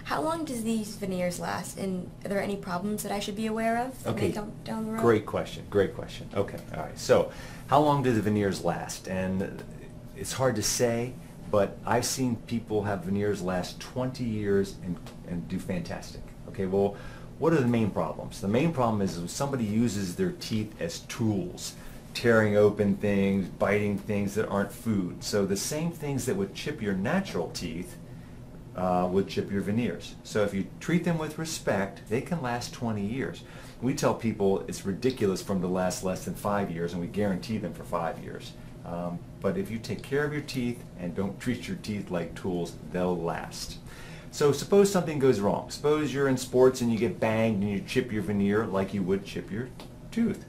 How long does these veneers last, and are there any problems that I should be aware of that may come down the road? Great question, great question. Okay, all right. So, how long do the veneers last? And it's hard to say, but I've seen people have veneers last 20 years and do fantastic. Okay, well, what are the main problems? The main problem is when somebody uses their teeth as tools, tearing open things, biting things that aren't food. So the same things that would chip your natural teeth would chip your veneers. So if you treat them with respect, they can last 20 years. We tell people it's ridiculous for them to last less than 5 years, and we guarantee them for 5 years. But if you take care of your teeth and don't treat your teeth like tools, they'll last. So suppose something goes wrong. Suppose you're in sports and you get banged and you chip your veneer like you would chip your tooth.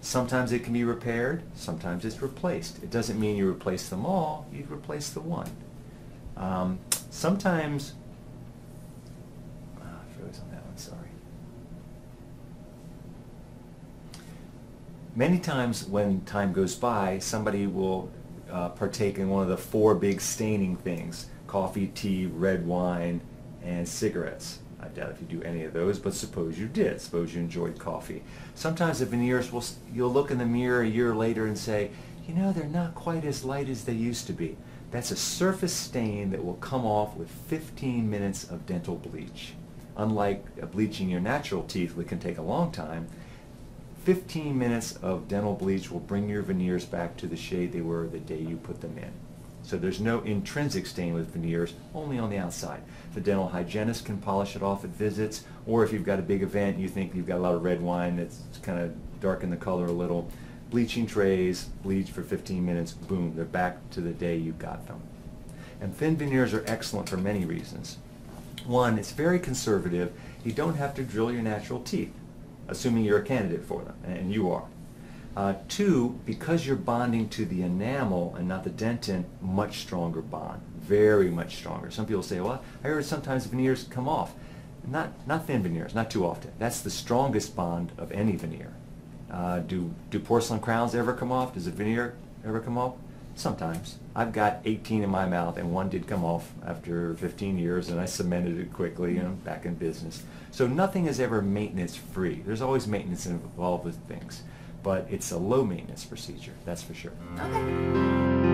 Sometimes it can be repaired, sometimes it's replaced. It doesn't mean you replace them all, you replace the one. Sometimes, I froze on that one, sorry. Many times when time goes by, somebody will partake in one of the 4 big staining things: coffee, tea, red wine, and cigarettes. I doubt if you do any of those, but suppose you did. Suppose you enjoyed coffee. Sometimes the veneers you'll look in the mirror a year later and say, you know, they're not quite as light as they used to be. That's a surface stain that will come off with 15 minutes of dental bleach. Unlike bleaching your natural teeth, which can take a long time, 15 minutes of dental bleach will bring your veneers back to the shade they were the day you put them in. So there's no intrinsic stain with veneers, only on the outside. The dental hygienist can polish it off at visits, or if you've got a big event, you think you've got a lot of red wine that's kind of darkened the color a little, bleaching trays, bleach for 15 minutes, boom, they're back to the day you got them. And thin veneers are excellent for many reasons. One, it's very conservative. You don't have to drill your natural teeth, assuming you're a candidate for them, and you are. 2, because you're bonding to the enamel and not the dentin, much stronger bond, very much stronger. Some people say, well, I heard sometimes veneers come off. Not thin veneers, not too often. That's the strongest bond of any veneer. Do porcelain crowns ever come off? Does a veneer ever come off? Sometimes. I've got 18 in my mouth, and one did come off after 15 years, and I cemented it quickly, and I'm back in business. So nothing is ever maintenance free. There's always maintenance involved with things. But it's a low maintenance procedure, that's for sure. Okay.